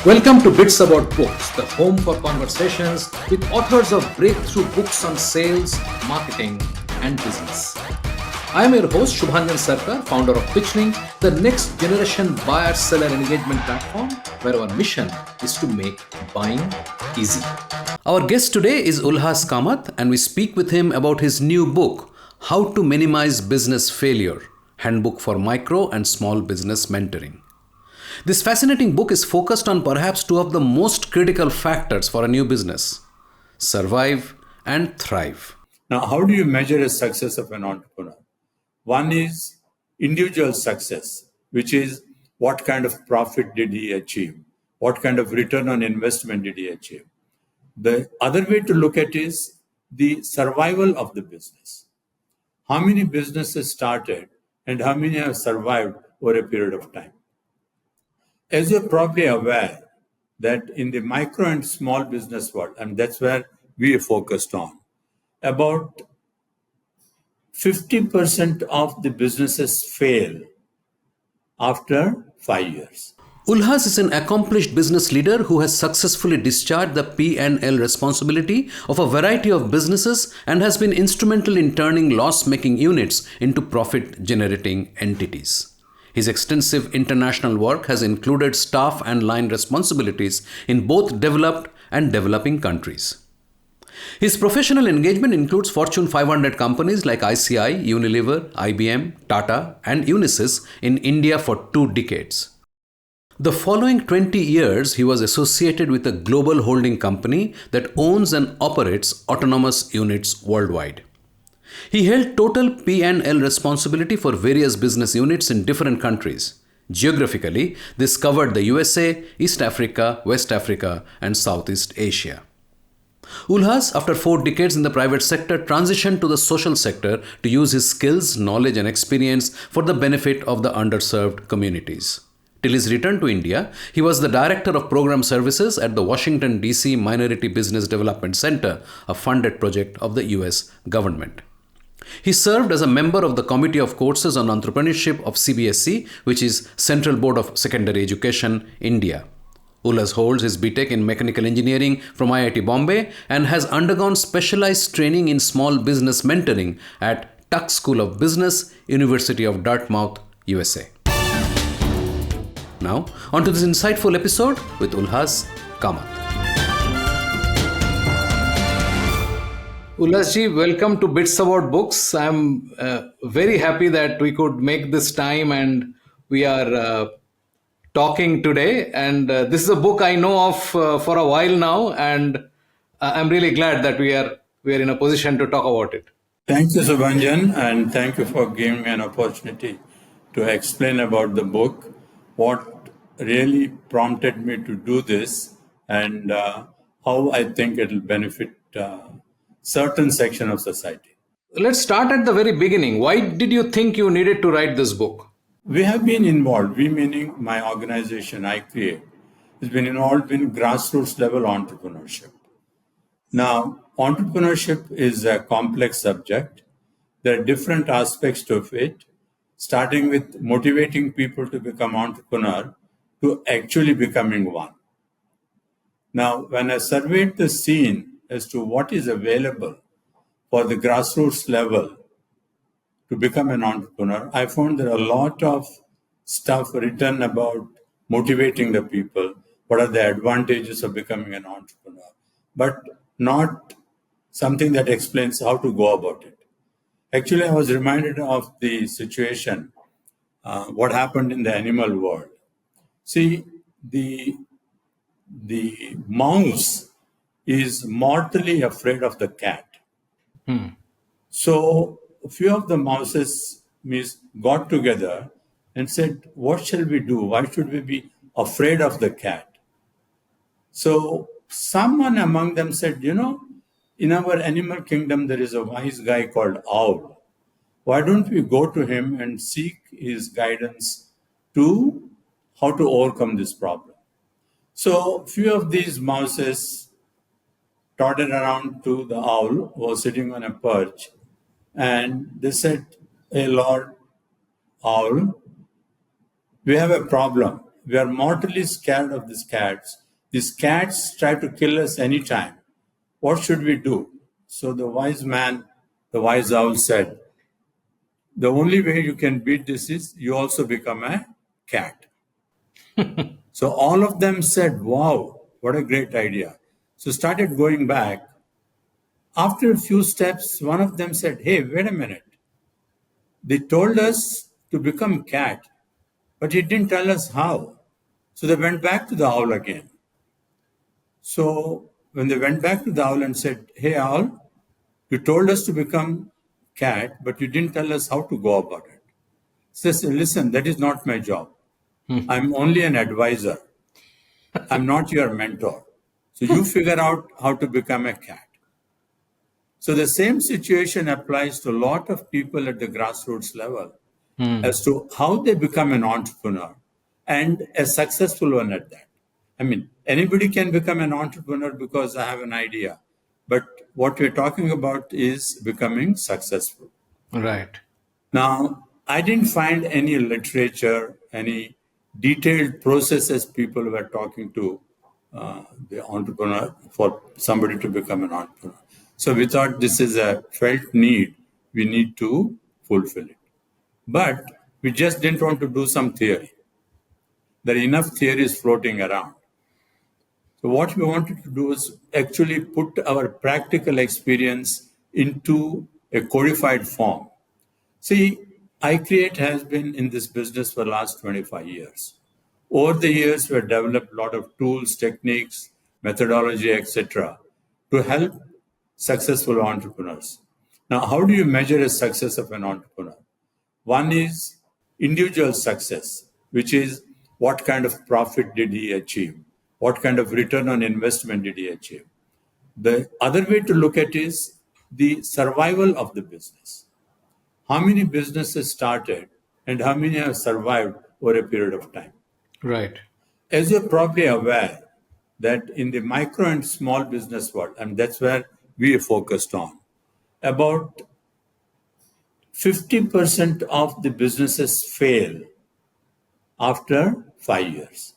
Welcome to Bits About Books, the home for conversations with authors of breakthrough books on sales, marketing, and business. I am your host, Shubhanjan Sarkar, founder of Pitchling, the next generation buyer-seller engagement platform, where our mission is to make buying easy. Our guest today is Ulhas Kamat, and we speak with him about his new book, How to Minimize Business Failure, Handbook for Micro and Small Business Mentoring. This fascinating book is focused on perhaps two of the most critical factors for a new business: survive and thrive. Now, how do you measure the success of an entrepreneur? One is individual success, which is what kind of profit did he achieve? What kind of return on investment did he achieve? The other way to look at is the survival of the business. How many businesses started and how many have survived over a period of time? As you're probably aware, that in the micro and small business world, and that's where we are focused on, about 50% of the businesses fail after 5 years. Ulhas is an accomplished business leader who has successfully discharged the P&L responsibility of a variety of businesses and has been instrumental in turning loss-making units into profit-generating entities. His extensive international work has included staff and line responsibilities in both developed and developing countries. His professional engagement includes Fortune 500 companies like ICI, Unilever, IBM, TATA, and Unisys in India for 2 decades. The following 20 years, he was associated with a global holding company that owns and operates autonomous units worldwide. He held total P&L responsibility for various business units in different countries. Geographically, this covered the USA, East Africa, West Africa, and Southeast Asia. Ulhas, after 4 decades in the private sector, transitioned to the social sector to use his skills, knowledge, and experience for the benefit of the underserved communities. Till his return to India, he was the Director of Program Services at the Washington, D.C. Minority Business Development Center, a funded project of the US government. He served as a member of the Committee of Courses on Entrepreneurship of CBSE, which is Central Board of Secondary Education, India. Ulhas holds his BTech in Mechanical Engineering from IIT Bombay and has undergone specialized training in small business mentoring at Tuck School of Business, University of Dartmouth, USA. Now, on to this insightful episode with Ulhas Kamat. Ulhas ji, welcome to Bits About Books. I'm very happy that we could make this time and we are talking today. And this is a book I know of for a while now, and I'm really glad that we are in a position to talk about it. Thank you, Subhanjan, and thank you for giving me an opportunity to explain about the book, what really prompted me to do this, and how I think it will benefit certain section of society. Let's start at the very beginning. Why did you think you needed to write this book? We have been involved, we meaning my organization I create, has been involved in grassroots level entrepreneurship. Now, entrepreneurship is a complex subject. There are different aspects to it, starting with motivating people to become entrepreneur to actually becoming one. Now, when I surveyed the scene as to what is available for the grassroots level to become an entrepreneur, I found there are a lot of stuff written about motivating the people, what are the advantages of becoming an entrepreneur, but not something that explains how to go about it. Actually, I was reminded of the situation, what happened in the animal world. See, the mouse is mortally afraid of the cat. So a few of the mouses got together and said, what shall we do? Why should we be afraid of the cat? So someone among them said, in our animal kingdom, there is a wise guy called Owl. Why don't we go to him and seek his guidance to how to overcome this problem? So few of these mouses trotted around to the owl who was sitting on a perch, and they said, hey, Lord Owl, we have a problem. we are mortally scared of these cats. These cats try to kill us anytime. What should we do? So the wise man, the wise owl said, the only way you can beat this is you also become a cat. So all of them said, wow, what a great idea. So started going back. After a few steps, one of them said, hey, wait a minute. They told us to become cat, but he didn't tell us how. So they went back to the owl again. So when they went back to the owl and said, hey, owl, you told us to become cat, but you didn't tell us how to go about it. Says, listen, that is not my job. I'm only an advisor. I'm not your mentor. So you figure out how to become a cat. So the same situation applies to a lot of people at the grassroots level as to how they become an entrepreneur and a successful one at that. I mean, anybody can become an entrepreneur because I have an idea. But what we're talking about is becoming successful. Right. Now, I didn't find any literature, any detailed processes people were talking to the entrepreneur for somebody to become an entrepreneur. So we thought this is a felt need. We need to fulfill it. But we just didn't want to do some theory. There are enough theories floating around. So what we wanted to do is actually put our practical experience into a codified form. See, iCreate has been in this business for the last 25 years. Over the years, we have developed a lot of tools, techniques, methodology, etc., to help successful entrepreneurs. Now, how do you measure a success of an entrepreneur? One is individual success, which is what kind of profit did he achieve? What kind of return on investment did he achieve? The other way to look at it is the survival of the business. How many businesses started and how many have survived over a period of time? Right. As you're probably aware, that in the micro and small business world, and that's where we are focused on, about 50% of the businesses fail after 5 years.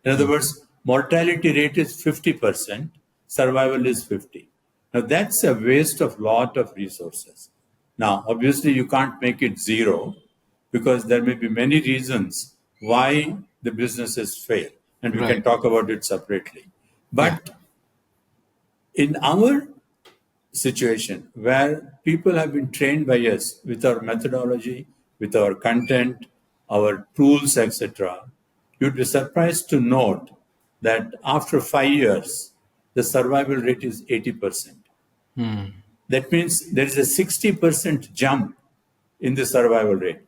In other words, mortality rate is 50%, survival is 50. Now that's a waste of lot of resources. Now, obviously, you can't make it zero because there may be many reasons why the businesses fail, and we can Right. talk about it separately. Yeah. But in our situation where people have been trained by us with our methodology, with our content, our tools, etc., you'd be surprised to note that after 5 years, the survival rate is 80%. That means there is a 60% jump in the survival rate.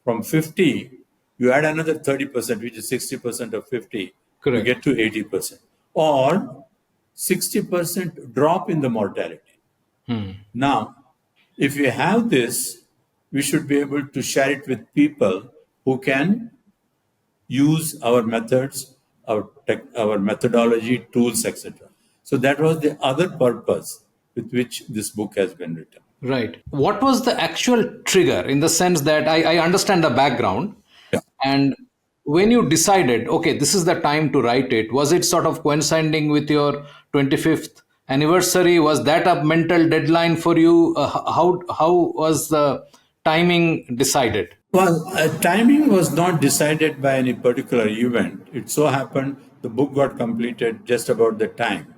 From 50, you add another 30%, which is 60% of 50, you Correct. get to 80%. Or 60% drop in the mortality. Now, if we have this, we should be able to share it with people who can use our methods, our methodology, tools, etc. So that was the other purpose with which this book has been written. Right. What was the actual trigger in the sense that I understand the background, Yeah. and when you decided, okay, this is the time to write it, was it sort of coinciding with your 25th anniversary? Was that a mental deadline for you? How was the timing decided? Well, timing was not decided by any particular event. It so happened the book got completed just about the time.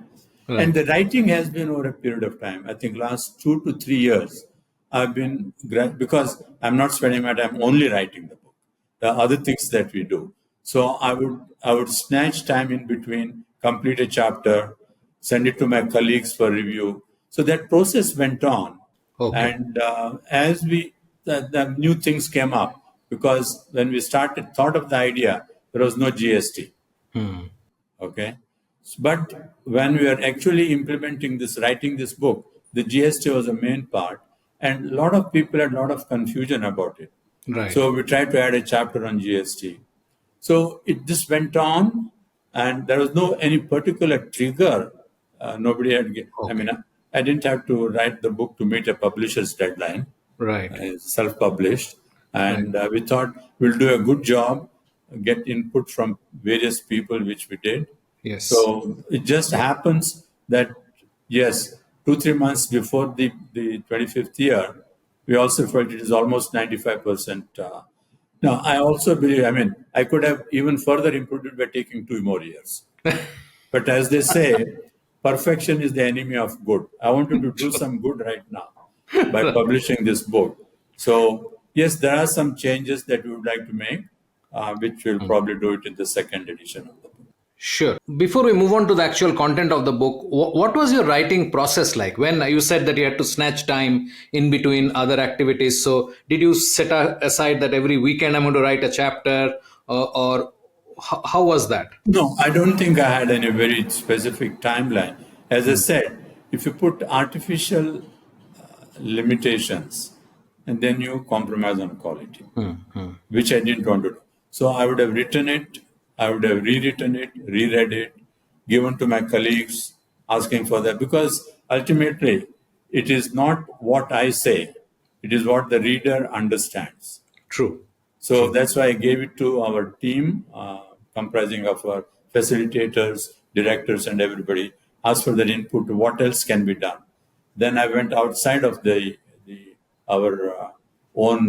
And Right. the writing has been over a period of time. I think last 2 to 3 years, I've been, because I'm not spending my time only writing the book. There are other things that we do. So I would snatch time in between, complete a chapter, send it to my colleagues for review. So that process went on. Okay. And as the new things came up, because when we thought of the idea, there was no GST. Okay. But when we are actually implementing this, writing this book, the GST was a main part. And a lot of people had a lot of confusion about it. Right. So we tried to add a chapter on GST. So it just went on, and there was no any particular trigger. Nobody had. I Okay. mean, I didn't have to write the book to meet a publisher's deadline. Right. It's self-published, Right. and we thought we'll do a good job. get input from various people, which we did. Yes. So it just happens that, yes, 2, 3 months before the 25th year, we also felt it is almost 95%. Now, I also believe, I mean, I could have even further improved it by taking 2 more years. But as they say, perfection is the enemy of good. I wanted to do some good right now by publishing this book. So, yes, there are some changes that we would like to make, which we'll probably do it in the second edition of the book. Sure. Before we move on to the actual content of the book, what was your writing process like? When you said that you had to snatch time in between other activities, so did you set aside that every weekend I'm going to write a chapter, or how was that? No, I don't think I had any very specific timeline. As I Hmm. said, if you put artificial limitations and then you compromise on quality, which I didn't want to do. So I would have written it, I would have rewritten it, reread it, given to my colleagues, asking for that, because ultimately it is not what I say, it is what the reader understands. True. So True. that's why I gave it to our team, comprising of our facilitators, directors, and everybody. Asked for their input. What else can be done? Then I went outside of the our own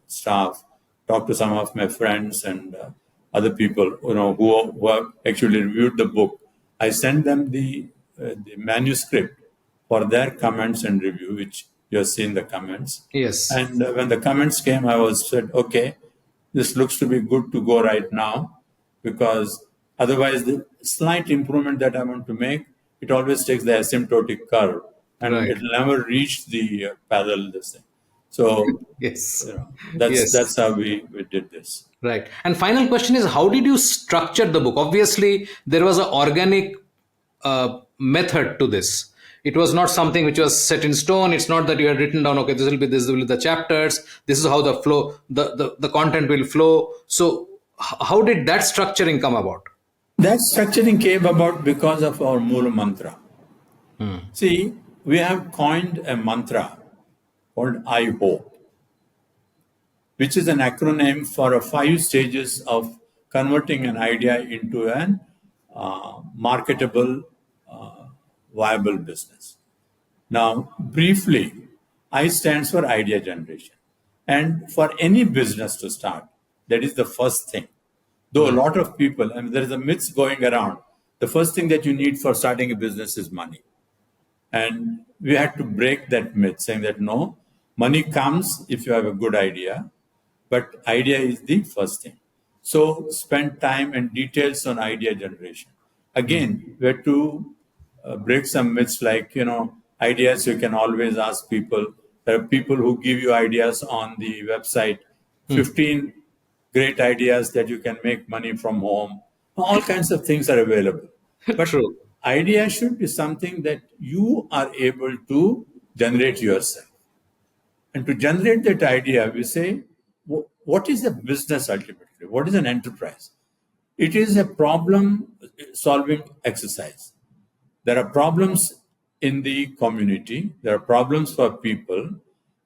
staff, talked to some of my friends and other people, who have actually reviewed the book. I sent them the manuscript for their comments and review, which you have seen the comments. Yes. And when the comments came, I was said, okay, this looks to be good to go right now, because otherwise the slight improvement that I want to make, it always takes the asymptotic curve and Right. it will never reach the parallel this thing. So Yes. that's Yes. how we did this. Right. And final question is, how did you structure the book? Obviously, there was an organic method to this. It was not something which was set in stone. It's not that you had written down, okay, this will be the chapters. This is how the flow, the content will flow. So, how did that structuring come about? That structuring came about because of our Mula mantra. See, we have coined a mantra called I hope, which is an acronym for 5 stages of converting an idea into an marketable, viable business. Now, briefly, I stands for idea generation. And for any business to start, that is the first thing. Though a lot of people, I mean, there is a myth going around, the first thing that you need for starting a business is money. And we had to break that myth, saying that no, money comes if you have a good idea, but idea is the first thing. So spend time and details on idea generation. Again, we have to break some myths, like, ideas you can always ask people. There are people who give you ideas on the website, 15 great ideas that you can make money from home. All kinds of things are available. But True. idea should be something that you are able to generate yourself. And to generate that idea, we say, what is a business ultimately? What is an enterprise? It is a problem solving exercise. There are problems in the community, there are problems for people,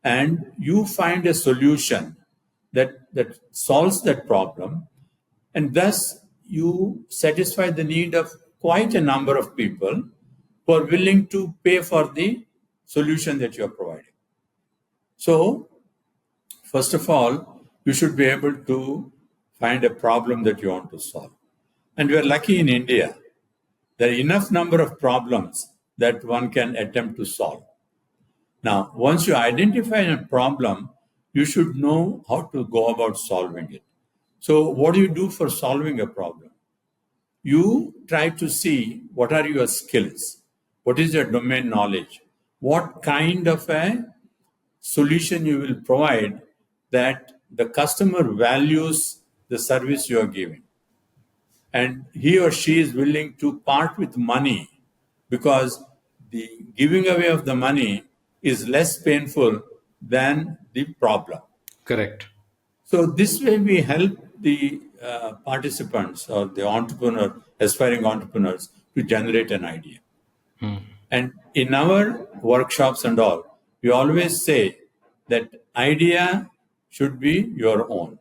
and you find a solution that solves that problem, and thus you satisfy the need of quite a number of people who are willing to pay for the solution that you are providing. So, first of all, you should be able to find a problem that you want to solve. And we are lucky in India. There are enough number of problems that one can attempt to solve. Now, once you identify a problem, you should know how to go about solving it. So, what do you do for solving a problem? You try to see what are your skills, what is your domain knowledge, what kind of a solution you will provide that the customer values the service you are giving, and he or she is willing to part with money, because the giving away of the money is less painful than the problem. Correct. So this way we help the participants or the aspiring entrepreneurs to generate an idea. And in our workshops and all, we always say that idea should be your own.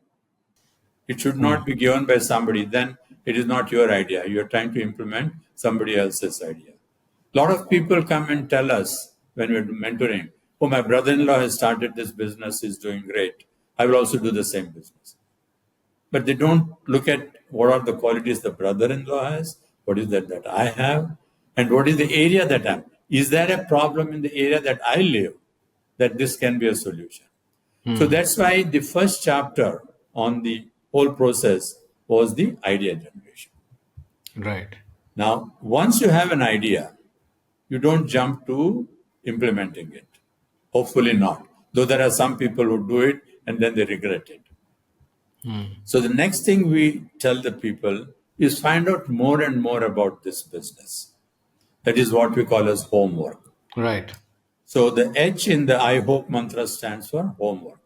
It should not be given by somebody. Then it is not your idea. You are trying to implement somebody else's idea. A lot of people come and tell us when we're mentoring, oh, my brother-in-law has started this business, he's doing great. I will also do the same business. But they don't look at what are the qualities the brother-in-law has, what is that I have, and what is the area that I'm. Is there a problem in the area that I live that this can be a solution? So that's why the first chapter on the whole process was the idea generation. Right. Now, once you have an idea, you don't jump to implementing it. Hopefully not. Though there are some people who do it and then they regret it. So the next thing we tell the people is find out more and more about this business. That is what we call as homework. Right. So the H in the I hope mantra stands for homework.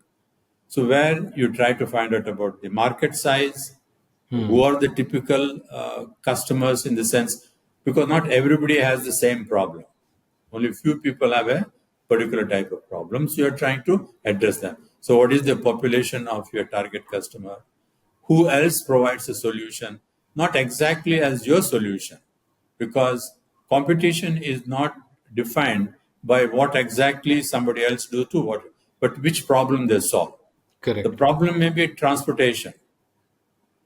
So where you try to find out about the market size, who are the typical customers in the sense, because not everybody has the same problem. Only few people have a particular type of problem. So you're trying to address them. So what is the population of your target customer? Who else provides a solution? Not exactly as your solution, because competition is not defined by what exactly somebody else do to what, but which problem they solve. Correct. The problem may be transportation.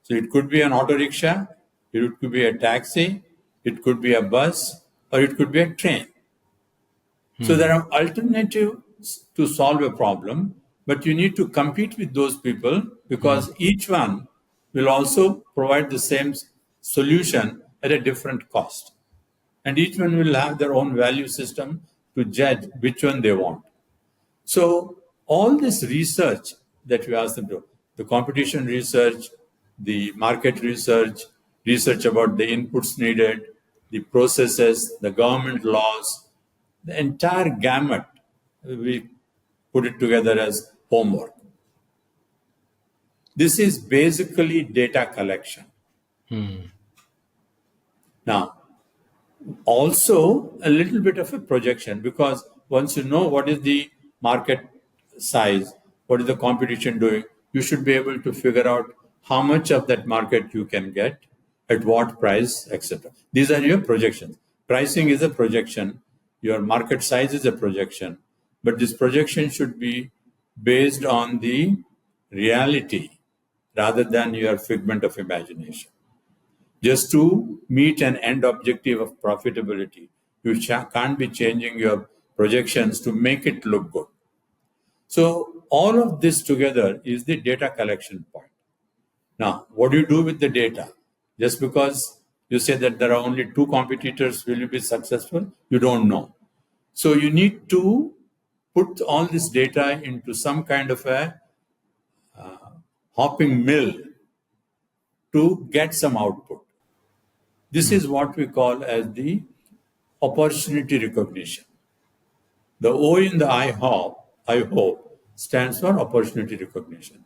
So it could be an auto rickshaw, it could be a taxi, it could be a bus, or it could be a train. So there are alternatives to solve a problem, but you need to compete with those people because each one will also provide the same solution at a different cost. And each one will have their own value system to judge which one they want. So all this research that we ask them to, the competition research, the market research, research about the inputs needed, the processes, the government laws, the entire gamut, we put it together as homework. This is basically data collection. Now, also a little bit of a projection, because once you know what is the market size, what is the competition doing, you should be able to figure out how much of that market you can get, at what price, etc. These are your projections. Pricing is a projection, your market size is a projection, but this projection should be based on the reality rather than your figment of imagination. Just to meet an end objective of profitability, you can't be changing your projections to make it look good. So all of this together is the data collection point. Now, what do you do with the data? Just because you say that there are only two competitors, will you be successful? You don't know. So you need to put all this data into some kind of a hopping mill to get some output. This is what we call as the opportunity recognition. The O in the I hope stands for opportunity recognition.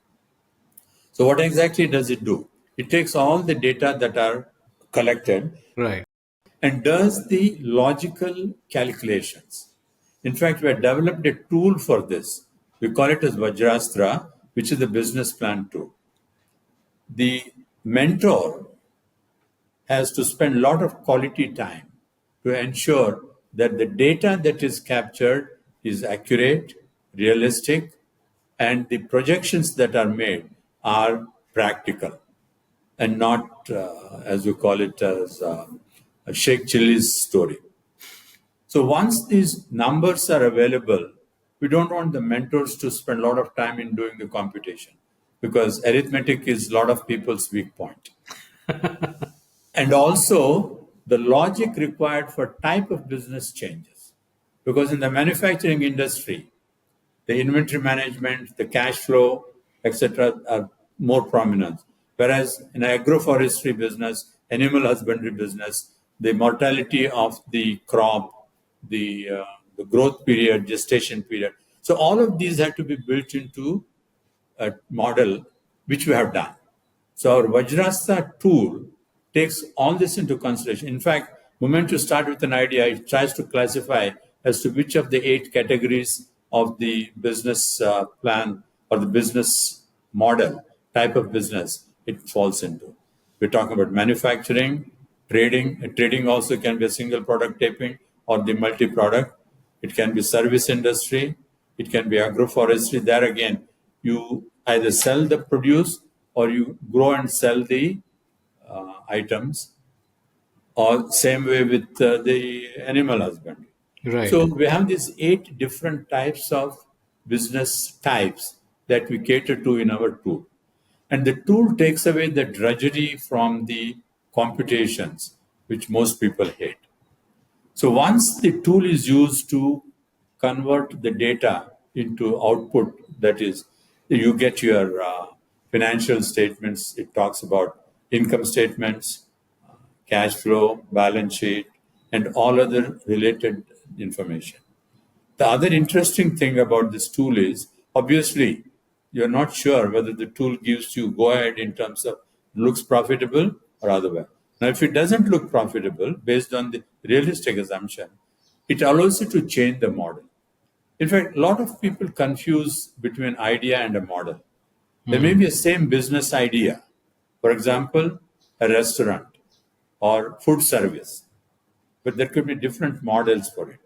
So what exactly does it do? It takes all the data that are collected Right. and does the logical calculations. In fact, we have developed a tool for this. We call it as Vajrastra, which is the business plan tool. The mentor has to spend a lot of quality time to ensure that the data that is captured is accurate, realistic, and the projections that are made are practical and not, as we call it, as a Sheikh Chili's story. So once these numbers are available, we don't want the mentors to spend a lot of time in doing the computation, because arithmetic is a lot of people's weak point. And also, the logic required for type of business changes. Because in the manufacturing industry, the inventory management, the cash flow, etc., are more prominent. Whereas in agroforestry business, animal husbandry business, the mortality of the crop, the growth period, gestation period. So all of these have to be built into a model, which we have done. So our Vajrastra tool takes all this into consideration. In fact, moment you start with an idea, it tries to classify as to which of the 8 categories of the business plan or the business model type of business it falls into. We're talking about manufacturing, trading. Trading also can be a single product taping or the multi-product. It can be service industry. It can be agroforestry. There again, you either sell the produce or you grow and sell the items, or same way with the animal husbandry. Right. So we have these 8 different types of business types that we cater to in our tool. And the tool takes away the drudgery from the computations, which most people hate. So once the tool is used to convert the data into output, that is, you get your financial statements. It talks about income statements, cash flow, balance sheet, and all other related information. The other interesting thing about this tool is, obviously, you're not sure whether the tool gives you go ahead in terms of looks profitable or otherwise. Now, if it doesn't look profitable based on the realistic assumption, it allows you to change the model. In fact, a lot of people confuse between idea and a model. There may be a same business idea. For example, a restaurant or food service, but there could be different models for it.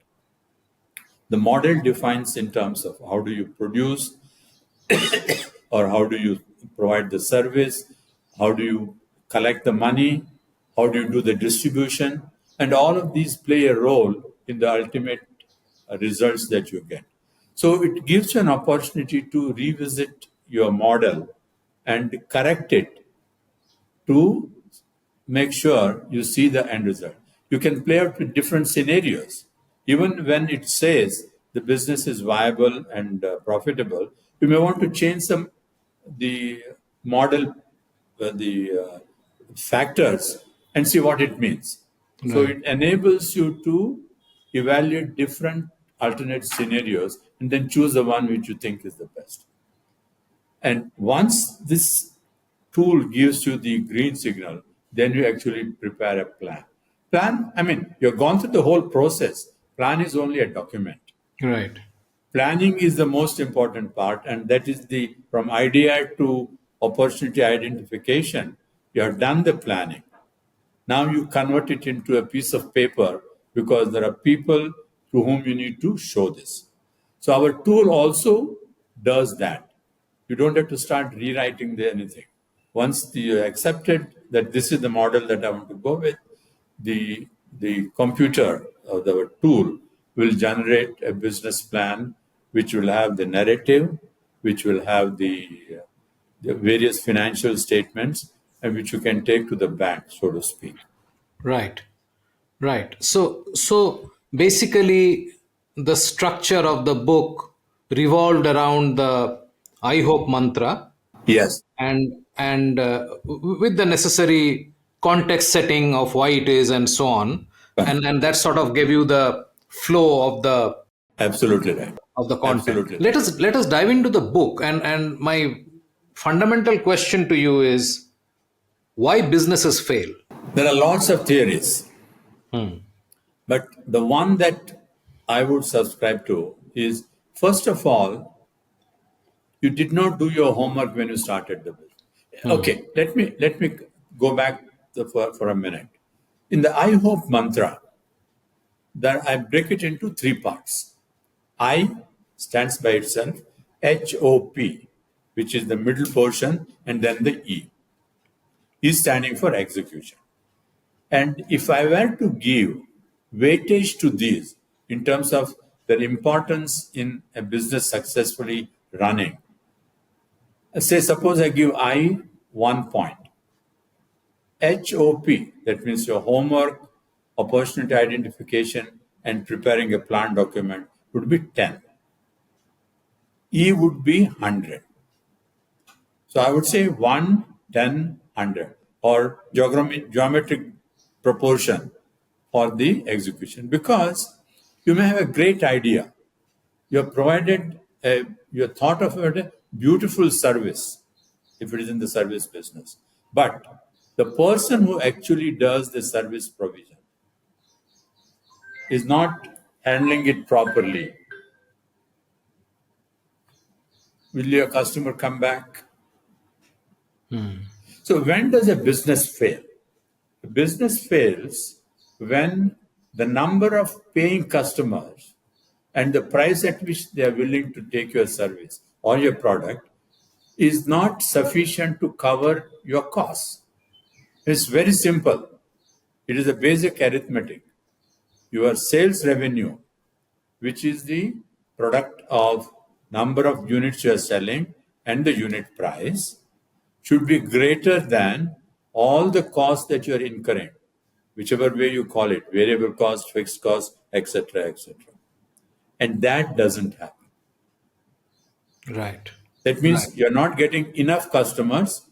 The model defines in terms of how do you produce or how do you provide the service, how do you collect the money, how do you do the distribution, and all of these play a role in the ultimate results that you get. So it gives you an opportunity to revisit your model and correct it to make sure you see the end result. You can play out with different scenarios. Even when it says the business is viable and profitable, you may want to change some the model, the factors, and see what it means. So Right. it enables you to evaluate different alternate scenarios and then choose the one which you think is the best. And once this tool gives you the green signal, then you actually prepare a plan. Plan, I mean, you've gone through the whole process. Plan is only a document. Right. Planning is the most important part, and that is the from idea to opportunity identification. You have done the planning. Now you convert it into a piece of paper because there are people to whom you need to show this. So our tool also does that. You don't have to start rewriting anything. Once you accepted that this is the model that I want to go with, the computer or the tool will generate a business plan which will have the narrative, which will have the various financial statements, and which you can take to the bank, so to speak. Right. Right. So basically, the structure of the book revolved around the "I hope" mantra, Yes, and with the necessary context setting of why it is and so on, fine. and that sort of gave you the flow Absolutely right. of the content. Absolutely Let right. us dive into the book, and my fundamental question to you is why businesses fail. There are lots of theories, Hmm. but the one that I would subscribe to is first of all, you did not do your homework when you started the business. Hmm. Okay, let me go back for a minute. In the I hope mantra, that I break it into 3 parts. I stands by itself, HOP, which is the middle portion, and then the E. E standing for execution. And if I were to give weightage to these in terms of their importance in a business successfully running, say, suppose I give I 1 point. HOP, that means your homework, opportunity identification, and preparing a plan document would be 10. E would be 100. So I would say 1, 10, 100, or geometric proportion for the execution. Because you may have a great idea. You have provided, you have thought of a beautiful service if it is in the service business. But the person who actually does the service provision is not handling it properly. Will your customer come back? So when does a business fail? A business fails when the number of paying customers and the price at which they are willing to take your service or your product is not sufficient to cover your costs. It's very simple. It is a basic arithmetic. Your sales revenue, which is the product of number of units you are selling and the unit price, should be greater than all the costs that you are incurring, whichever way you call it, variable cost, fixed cost, etc., etc. And that doesn't happen. Right. That means Right. you're not getting enough customers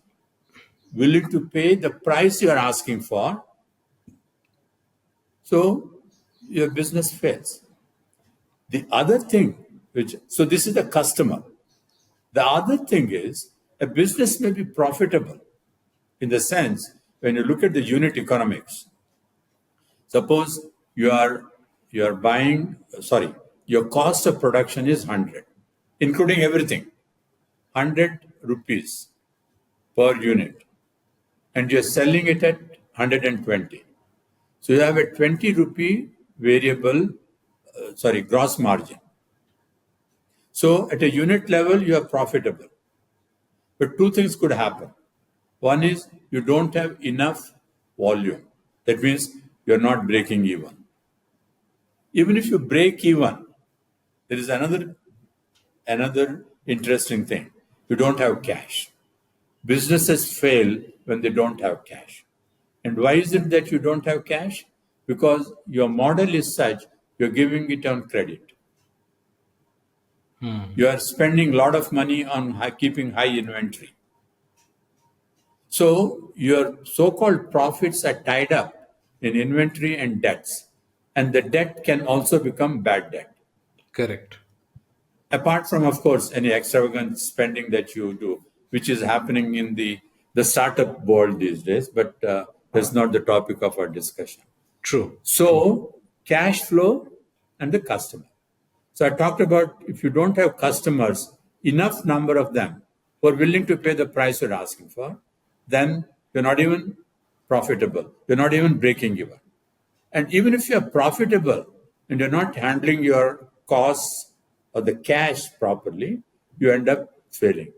willing to pay the price you are asking for. So your business fails. The other thing, so this is the customer. The other thing is a business may be profitable in the sense when you look at the unit economics. Suppose you are buying, sorry, your cost of production is 100, including everything, 100 rupees per unit, and you're selling it at 120. So you have a 20 rupee gross margin. So at a unit level, you are profitable. But two things could happen. One is you don't have enough volume. That means you're not breaking even. Even if you break even, there is another interesting thing. You don't have cash. Businesses fail when they don't have cash. And why is it that you don't have cash? Because your model is such, you're giving it on credit. You are spending a lot of money on keeping high inventory. So your so-called profits are tied up in inventory and debts. And the debt can also become bad debt. Correct. Apart from, of course, any extravagant spending that you do, which is happening in the startup world these days, but that's not the topic of our discussion. True. So cash flow and the customer. So I talked about if you don't have customers, enough number of them who are willing to pay the price you're asking for, then you're not even profitable. You're not even breaking even. And even if you're profitable and you're not handling your costs or the cash properly, you end up failing.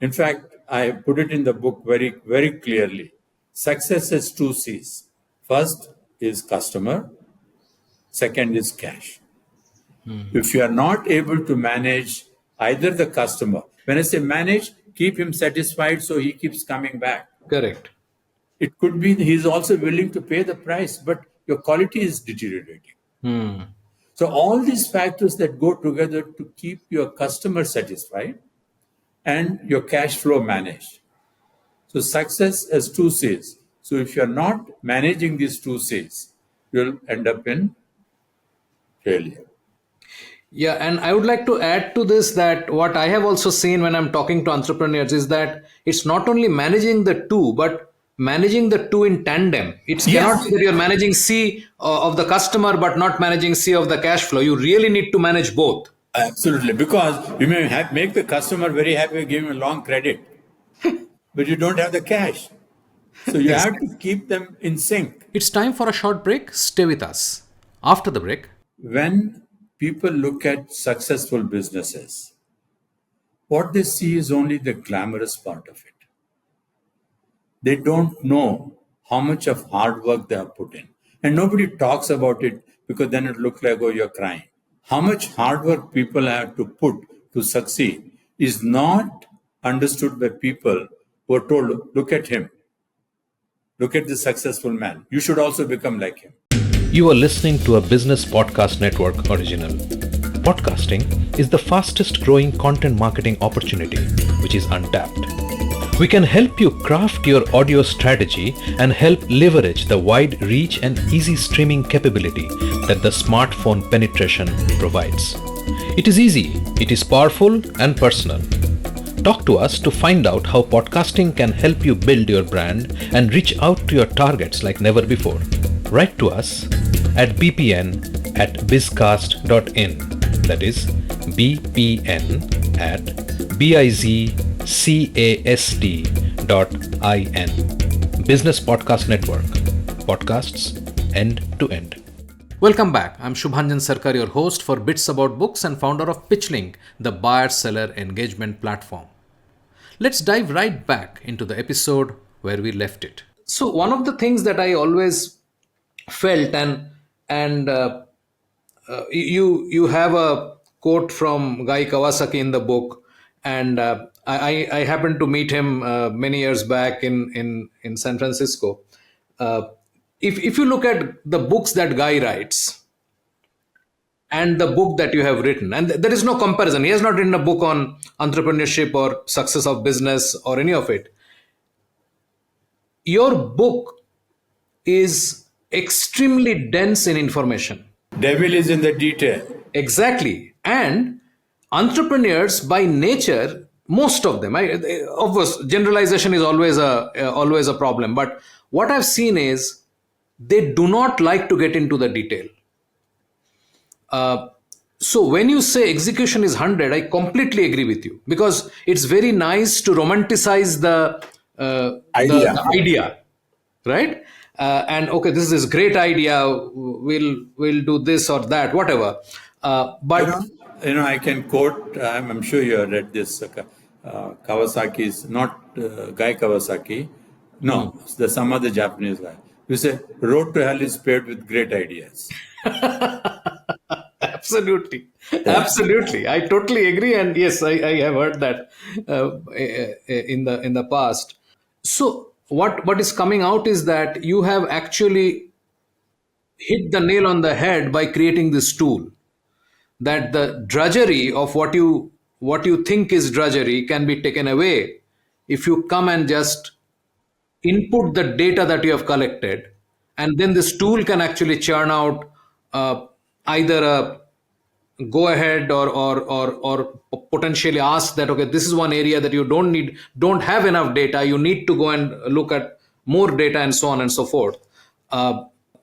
In fact, I put it in the book very, very clearly. Success has two C's. First is customer. Second is cash. If you are not able to manage either the customer, when I say manage, keep him satisfied so he keeps coming back. Correct. It could be he's also willing to pay the price, but your quality is deteriorating. So all these factors that go together to keep your customer satisfied and your cash flow managed. So success has two C's. So if you're not managing these two C's, you'll end up in failure. Yeah, and I would like to add to this that what I have also seen when I'm talking to entrepreneurs is that it's not only managing the two, but managing the two in tandem. It cannot be that you're managing C of the customer, but not managing C of the cash flow. You really need to manage both. Absolutely, because you may make the customer very happy, give him a long credit, but you don't have the cash. So you have to keep them in sync. It's time for a short break. Stay with us. After the break, When people look at successful businesses, what they see is only the glamorous part of it. They don't know how much of hard work they have put in. And nobody talks about it because then it looks like, oh, you're crying. How much hard work people have to put to succeed is not understood by people who are told, look at him. Look at this successful man. You should also become like him. You are listening to a Business Podcast Network original. Podcasting is the fastest growing content marketing opportunity which is untapped. We can help you craft your audio strategy and help leverage the wide reach and easy streaming capability that the smartphone penetration provides. It is easy, it is powerful and personal. Talk to us to find out how podcasting can help you build your brand and reach out to your targets like never before. Write to us at bpn@bizcast.in. That is bpn@bizcast.in. Business Podcast Network. Podcasts end to end. Welcome back. I'm Shubhanjan Sarkar, your host for Bits About Books and founder of PitchLink, the buyer-seller engagement platform. Let's dive right back into the episode where we left it. So one of the things that I always felt, you have a quote from Guy Kawasaki in the book, and I happened to meet him many years back in San Francisco. If you look at the books that Guy writes and the book that you have written, and there is no comparison. He has not written a book on entrepreneurship or success of business or any of it. Your book is extremely dense in information. Devil is in the detail. Exactly. And entrepreneurs by nature, most of them, of course, generalization is always a problem. But what I've seen is they do not like to get into the detail. So when you say execution is 100, I completely agree with you, because it's very nice to romanticize the idea, right? And okay, this is this great idea. We'll do this or that, whatever. But I can quote. I'm sure you have read this. Kawasaki's not Guy Kawasaki. No, some other Japanese guy. You say, road to hell is paved with great ideas. Absolutely. Absolutely. I totally agree. And yes, I have heard that in the past. So what is coming out is that you have actually hit the nail on the head by creating this tool, that the drudgery of what you think is drudgery can be taken away if you come and just input the data that you have collected, and then this tool can actually churn out either a go ahead or potentially ask that, okay, this is one area that you don't have enough data, you need to go and look at more data, and so on and so forth.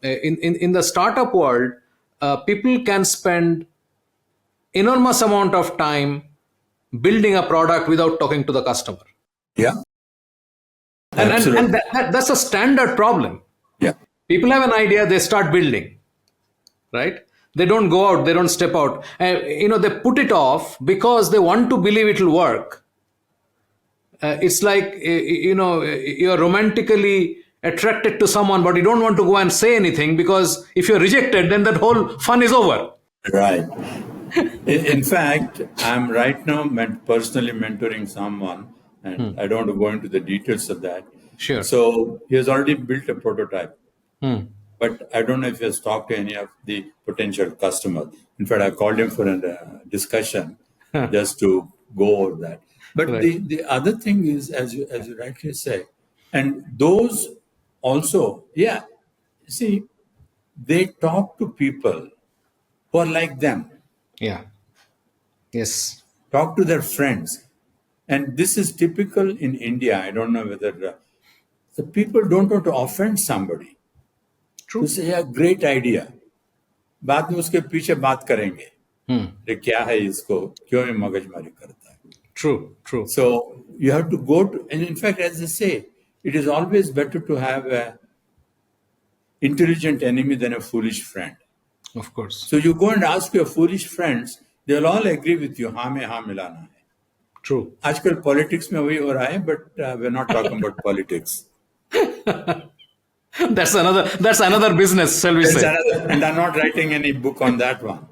In the startup world, people can spend enormous amount of time building a product without talking to the customer. Yeah. And that's a standard problem. Yeah. People have an idea, they start building, right? They don't go out, they don't step out. They put it off because they want to believe it will work. It's like, you're romantically attracted to someone, but you don't want to go and say anything, because if you're rejected, then that whole fun is over. Right. In fact, I'm right now personally mentoring someone, and I don't want to go into the details of that. Sure. So he has already built a prototype. But I don't know if he has talked to any of the potential customers. In fact, I called him for a discussion just to go over that. But right. the other thing is, as you rightly say, and those also, see, they talk to people who are like them. Yeah. Yes. Talk to their friends. And this is typical in India. I don't know whether the people don't want to offend somebody. True. To say, yeah, great idea. बाद में उसके पीछे बात करेंगे. ये क्या है इसको क्यों ये मगजमारी करता है? True. So you have to go to, and in fact, as I say, it is always better to have an intelligent enemy than a foolish friend. Of course. So you go and ask your foolish friends, they'll all agree with you. हाँ में हाँ मिलाना है. True. आजकल politics में वही हो रहा है, but we're not talking about politics. That's another business, shall we say? And I'm not writing any book on that one.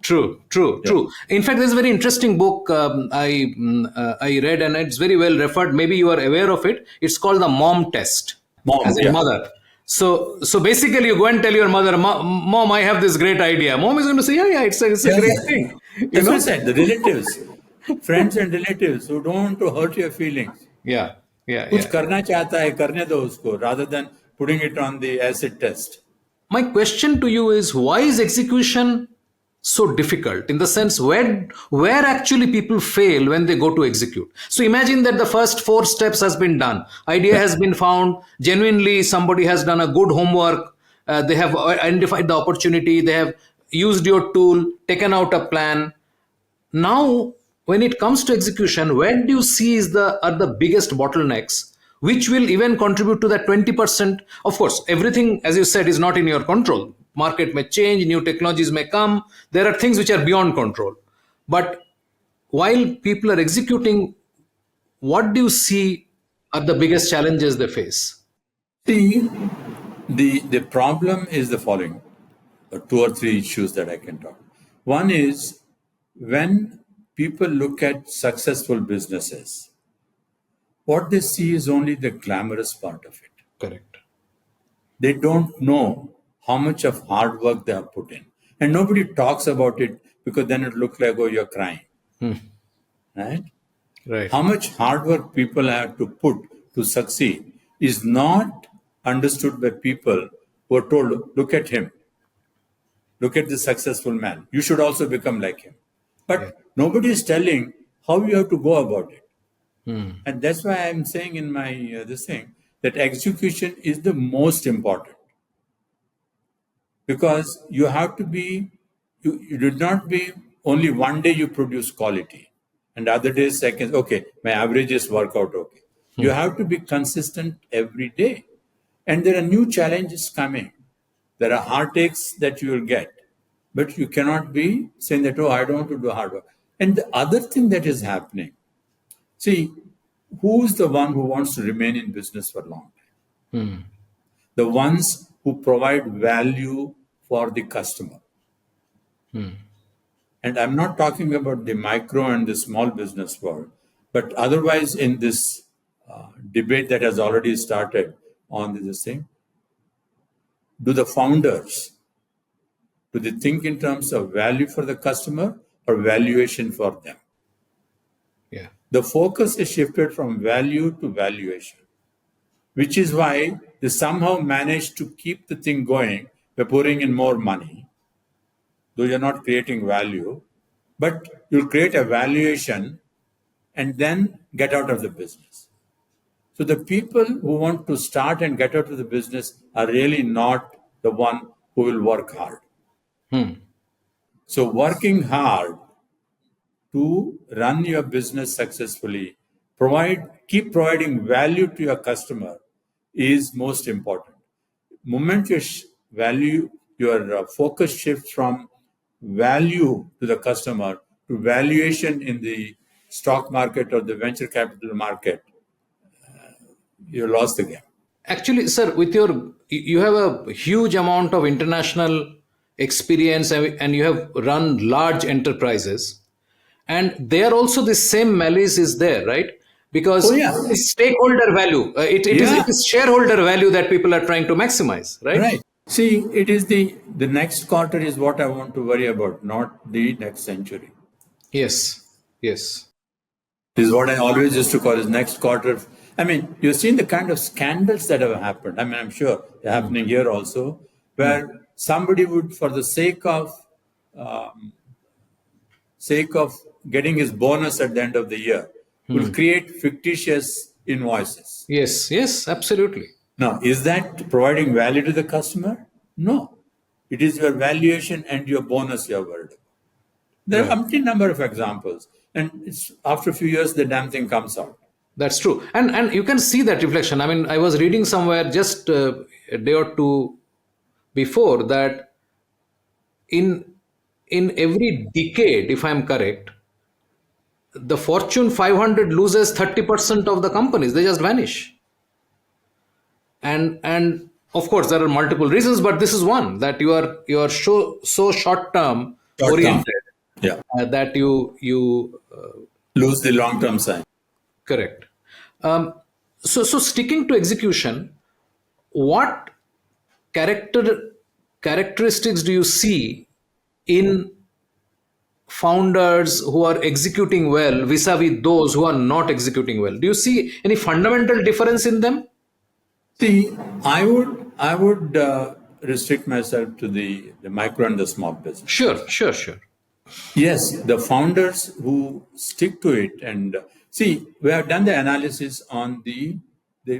True. In fact, there's a very interesting book I read, and it's very well referred. Maybe you are aware of it. It's called the Mom Test. As a mother. So basically, you go and tell your mother, Mom, I have this great idea. Mom is going to say, yeah, it's a great thing. That's what I said. The relatives, friends and relatives who don't want to hurt your feelings. Yeah. कुछ करना चाहता है करने दो उसको, rather than putting it on the acid test. My question to you is, why is execution so difficult? In the sense, where actually people fail when they go to execute? So imagine that the first 4 steps has been done. Idea has been found. Genuinely, somebody has done a good homework. They have identified the opportunity. They have used your tool, taken out a plan. Now, when it comes to execution, where do you see are the biggest bottlenecks, which will even contribute to that 20%? Of course, everything, as you said, is not in your control. Market may change, new technologies may come. There are things which are beyond control. But while people are executing, what do you see are the biggest challenges they face? See, the problem is the following, two or three issues that I can talk. One is when people look at successful businesses, what they see is only the glamorous part of it. Correct. They don't know how much of hard work they have put in. And nobody talks about it because then it looks like, oh, you're crying. Right? Right. How much hard work people have to put to succeed is not understood by people who are told, look at him. Look at this successful man. You should also become like him. But nobody is telling how you have to go about it. And that's why I'm saying in my this thing that execution is the most important. Because you have to be, you did not be only one day you produce quality and other days seconds, okay, my averages work out okay. You have to be consistent every day. And there are new challenges coming. There are heartaches that you will get. But you cannot be saying that, oh, I don't want to do hard work. And the other thing that is happening, see, who's the one who wants to remain in business for a long time? The ones who provide value for the customer. And I'm not talking about the micro and the small business world, but otherwise in this debate that has already started on this thing, do the founders, do they think in terms of value for the customer or valuation for them? Yeah. The focus is shifted from value to valuation, which is why they somehow managed to keep the thing going by pouring in more money, though you're not creating value, but you'll create a valuation and then get out of the business. So the people who want to start and get out of the business are really not the one who will work hard. So working hard to run your business successfully, keep providing value to your customer is most important. Moment your focus shifts from value to the customer to valuation in the stock market or the venture capital market, you lost the game. Actually, sir, you have a huge amount of international experience and you have run large enterprises. And there also the same malice is there, right? Because it's stakeholder value, it is shareholder value that people are trying to maximize, right? Right. See, it is the next quarter is what I want to worry about, not the next century. Yes. Yes. This is what I always used to call as next quarter. I mean, you've seen the kind of scandals that have happened. I mean, I'm sure they're happening here also, where somebody would, for the sake of getting his bonus at the end of the year, will create fictitious invoices. Yes. Yes. Absolutely. Now, is that providing value to the customer? No. It is your valuation and your bonus you're worried about. There are umpteen number of examples. And it's after a few years, the damn thing comes out. That's true. And you can see that reflection. I mean, I was reading somewhere just a day or two before that in every decade, if I'm correct, the Fortune 500 loses 30% of the companies. They just vanish. And of course, there are multiple reasons, but this is one, that you are so short-term oriented that you lose the long-term side. Correct. So sticking to execution, what characteristics do you see in founders who are executing well vis-a-vis those who are not executing well? Do you see any fundamental difference in them? See, I would restrict myself to the micro and the small business. Sure. Yes, the founders who stick to it, and see, we have done the analysis on the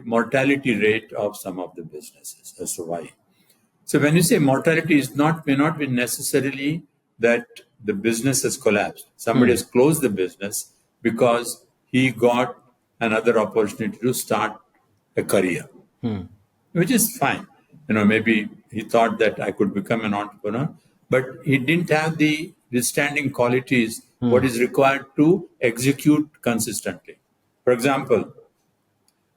mortality rate of some of the businesses as to why. So when you say mortality may not be necessarily that the business has collapsed. Somebody has closed the business because he got another opportunity to start a career, which is fine. Maybe he thought that I could become an entrepreneur, but he didn't have the withstanding qualities, what is required to execute consistently. For example,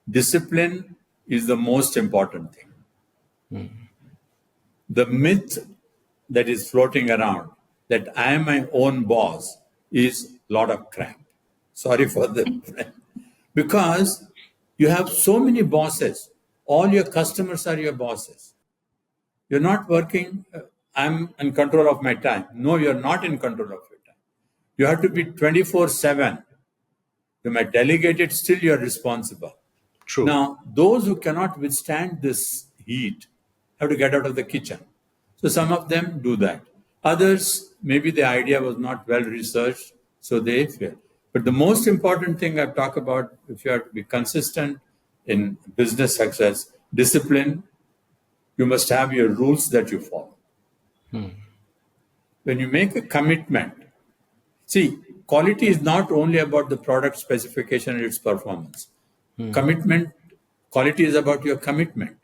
discipline is the most important thing. The myth that is floating around that I am my own boss is a lot of crap. Sorry for the because you have so many bosses. All your customers are your bosses. You're not working, I'm in control of my time. No, you're not in control of your time. You have to be 24/7. You might delegate it, still you're responsible. True. Now, those who cannot withstand this heat have to get out of the kitchen. So some of them do that. Others, maybe the idea was not well researched, so they fail. But the most important thing I've talked about, if you have to be consistent in business success, discipline, you must have your rules that you follow. When you make a commitment, see, quality is not only about the product specification and its performance. Quality is about your commitment.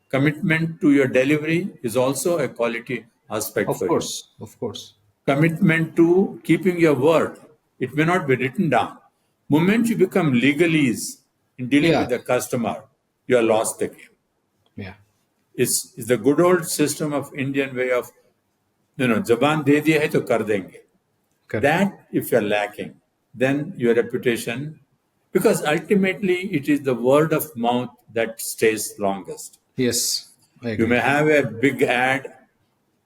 Commitment to your delivery is also a quality aspect Of for course. Of course. you. Commitment to keeping your word. It may not be written down. Moment you become legalese in dealing Yeah. with the customer, you are lost the game. Yeah. It's the good old system of Indian way of, zaban de diya hai to kar denge. Correct. That, if you're lacking, then your reputation, because ultimately it is the word of mouth that stays longest. Yes. I You agree. may have a big ad,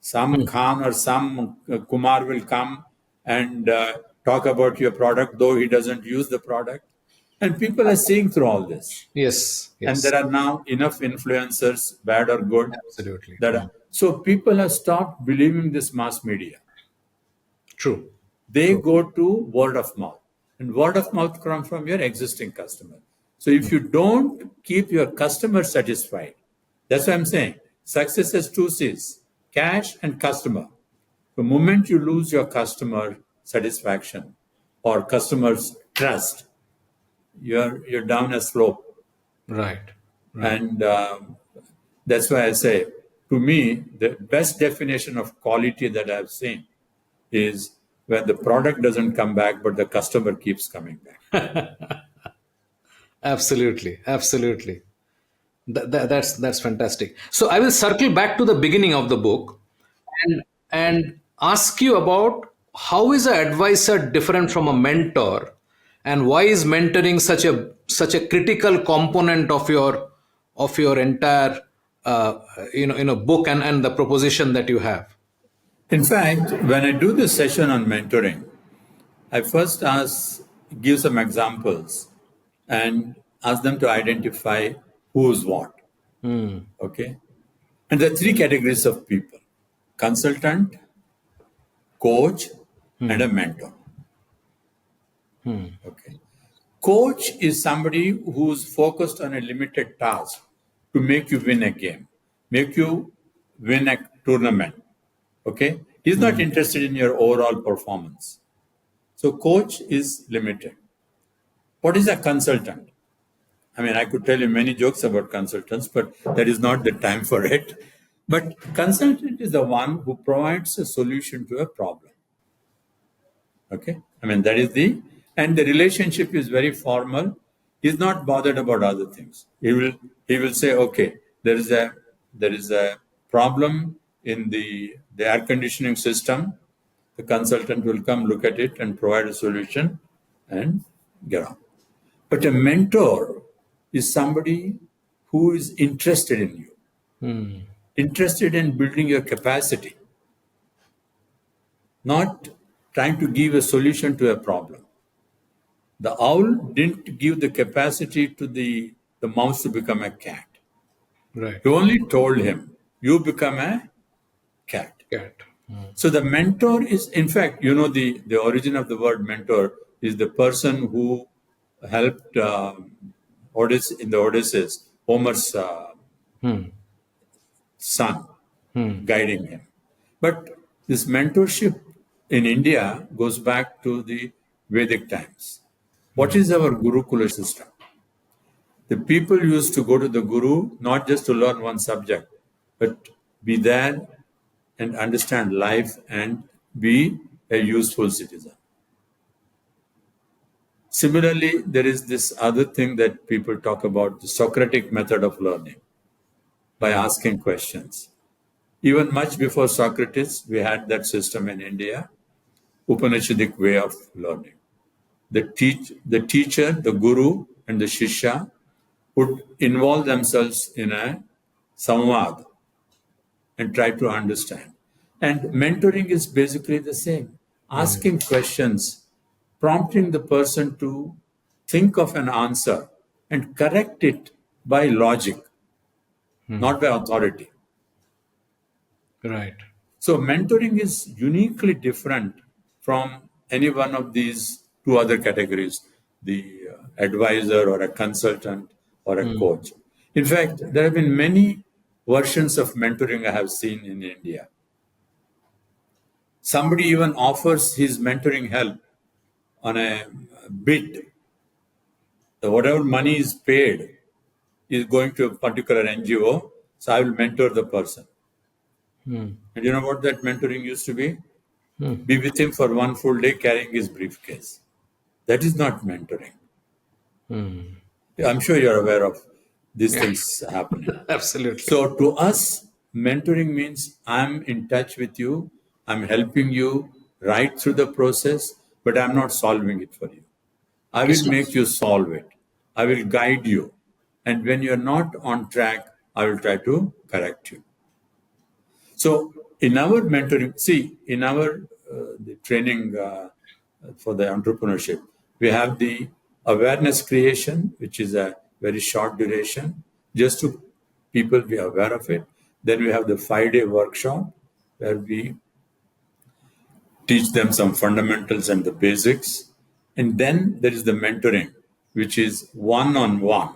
some Khan or some Kumar will come and talk about your product, though he doesn't use the product. And people are seeing through all this. Yes. And Yes. there are now enough influencers, bad or good, Absolutely. so people have stopped believing this mass media. True. They go to word of mouth, and word of mouth comes from your existing customer. So if you don't keep your customer satisfied, that's what I'm saying. Success has two C's: cash and customer. The moment you lose your customer satisfaction or customer's trust, you're down a slope. Right. And that's why I say, to me, the best definition of quality that I've seen is when the product doesn't come back, but the customer keeps coming back. Absolutely. Absolutely. That's fantastic. So I will circle back to the beginning of the book and ask you about how is an advisor different from a mentor, and why is mentoring such a critical component of your entire book and the proposition that you have. In fact, when I do this session on mentoring, I first give some examples and ask them to identify who's what. Okay. And there are three categories of people: consultant, coach, and a mentor. Okay. Coach is somebody who's focused on a limited task to make you win a game, make you win a tournament. Okay. He's not interested in your overall performance. So coach is limited. What is a consultant? I mean, I could tell you many jokes about consultants, but that is not the time for it. But consultant is the one who provides a solution to a problem. Okay? I mean, and the relationship is very formal. He's not bothered about other things. He will say, okay, there is a problem in the air conditioning system. The consultant will come look at it and provide a solution and get on. But a mentor is somebody who is interested in you, interested in building your capacity, not trying to give a solution to a problem. The owl didn't give the capacity to the mouse to become a cat. Right. He only told him, you become a cat. Cat. So the mentor is, in fact, the origin of the word mentor is the person who helped in the Odysseus, Homer's son, guiding him. But this mentorship in India goes back to the Vedic times. What is our Gurukula system? The people used to go to the Guru not just to learn one subject, but be there and understand life and be a useful citizen. Similarly, there is this other thing that people talk about, the Socratic method of learning, by asking questions. Even much before Socrates, we had that system in India, Upanishadic way of learning. The teacher, the guru, and the shishya would involve themselves in a samvad and try to understand. And mentoring is basically the same. Asking questions, prompting the person to think of an answer and correct it by logic, not by authority. Right. So mentoring is uniquely different from any one of these two other categories, the advisor or a consultant or a coach. In fact, there have been many versions of mentoring I have seen in India. Somebody even offers his mentoring help on a bid. So whatever money is paid is going to a particular NGO, so I will mentor the person. And you know what that mentoring used to be? Be with him for one full day carrying his briefcase. That is not mentoring. I'm sure you're aware of these things happening. Absolutely. So to us, mentoring means I'm in touch with you, I'm helping you right through the process, but I'm not solving it for you. I will make you solve it. I will guide you. And when you're not on track, I will try to correct you. So in our mentoring, in our the training for the entrepreneurship, we have the awareness creation, which is a very short duration, just to people be aware of it. Then we have the 5-day workshop where we teach them some fundamentals and the basics. And then there is the mentoring, which is one-on-one,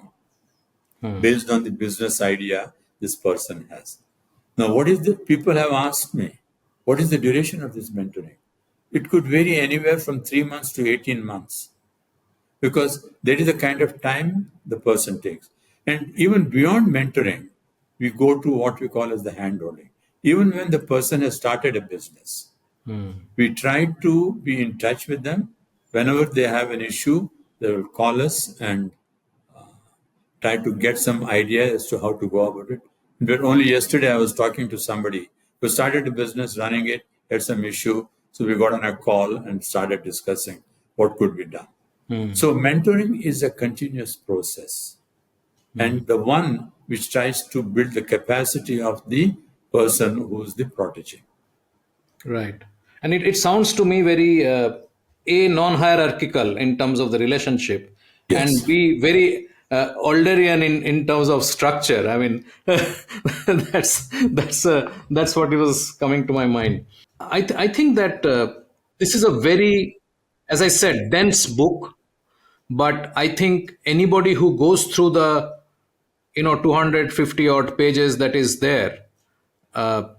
based on the business idea this person has. Now, people have asked me, what is the duration of this mentoring? It could vary anywhere from 3 months to 18 months, because that is the kind of time the person takes. And even beyond mentoring, we go to what we call as the handholding. Even when the person has started a business, we try to be in touch with them. Whenever they have an issue, they will call us and try to get some idea as to how to go about it. But only yesterday I was talking to somebody who started a business, running it, had some issue. So we got on a call and started discussing what could be done. So mentoring is a continuous process, and the one which tries to build the capacity of the person who is the protege. Right. And it sounds to me very non-hierarchical in terms of the relationship, Yes. and be very Alderian in terms of structure. I mean, that's what it was coming to my mind. I think that this is a very, as I said, dense book. But I think anybody who goes through the 250 odd pages that is there will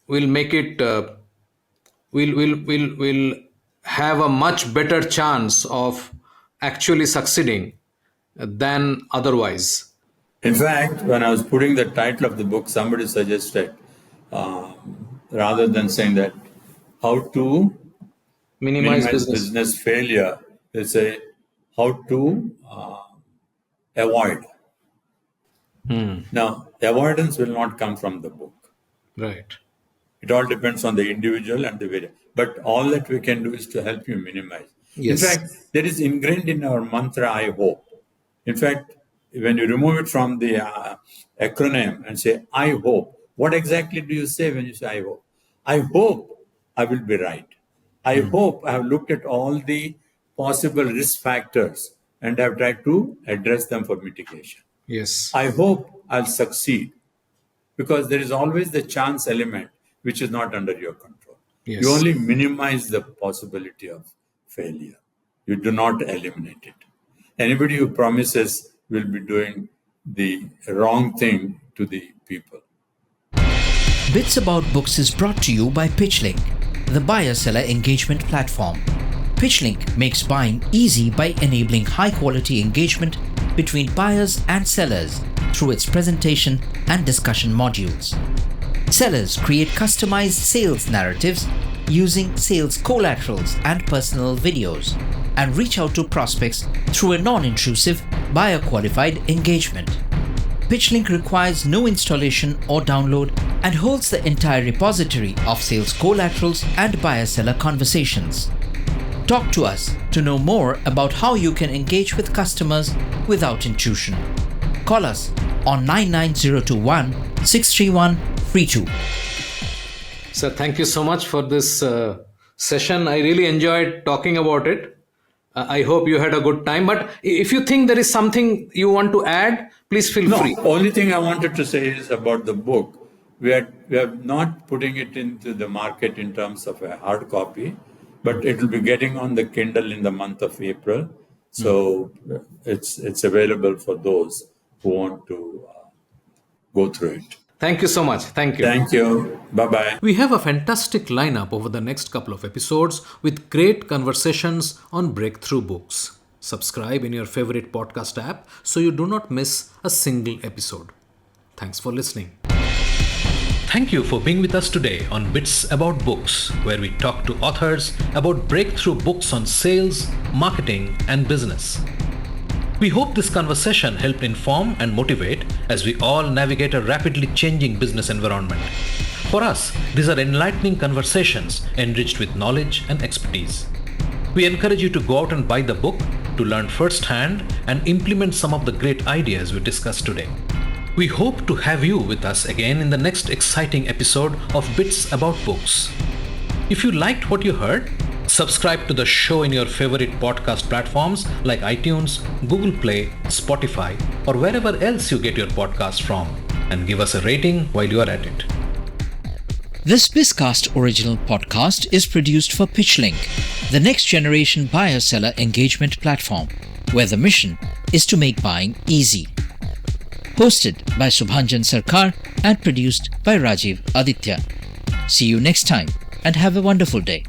make it will have a much better chance of actually succeeding than otherwise. In fact, when I was putting the title of the book, somebody suggested, rather than saying that how to Minimize minimize business. business failure, they say how to avoid. Now, avoidance will not come from the book. Right. It all depends on the individual and the variable. But all that we can do is to help you minimize. Yes. In fact, that is ingrained in our mantra, I hope. In fact, when you remove it from the acronym and say, I hope, what exactly do you say when you say, I hope? I hope I will be right. I hope I have looked at all the possible risk factors and have tried to address them for mitigation. Yes. I hope I'll succeed, because there is always the chance element which is not under your control. Yes. You only minimize the possibility of failure. You do not eliminate it. Anybody who promises will be doing the wrong thing to the people. Bits About Books is brought to you by PitchLink. the buyer-seller engagement platform. PitchLink makes buying easy by enabling high-quality engagement between buyers and sellers through its presentation and discussion modules. Sellers create customized sales narratives using sales collaterals and personal videos and reach out to prospects through a non-intrusive, buyer-qualified engagement. PitchLink requires no installation or download and holds the entire repository of sales collaterals and buyer-seller conversations. Talk to us to know more about how you can engage with customers without intrusion. Call us on 99021 631 32. Sir, thank you so much for this session. I really enjoyed talking about it. I hope you had a good time. But if you think there is something you want to add, please feel free. Only thing I wanted to say is about the book. We are not putting it into the market in terms of a hard copy, but it will be getting on the Kindle in the month of April. So it's available for those who want to go through it. Thank you so much. Thank you. Thank you. Bye-bye. We have a fantastic lineup over the next couple of episodes with great conversations on breakthrough books. Subscribe in your favorite podcast app so you do not miss a single episode. Thanks for listening. Thank you for being with us today on Bits About Books, where we talk to authors about breakthrough books on sales, marketing, and business. We hope this conversation helped inform and motivate as we all navigate a rapidly changing business environment. For us, these are enlightening conversations enriched with knowledge and expertise. We encourage you to go out and buy the book to learn firsthand and implement some of the great ideas we discussed today. We hope to have you with us again in the next exciting episode of Bits About Books. If you liked what you heard, subscribe to the show in your favorite podcast platforms like iTunes, Google Play, Spotify, or wherever else you get your podcast from, and give us a rating while you are at it. This Bizcast original podcast is produced for PitchLink, the next generation buyer-seller engagement platform, where the mission is to make buying easy. Hosted by Subhanjan Sarkar and produced by Rajiv Aditya. See you next time and have a wonderful day.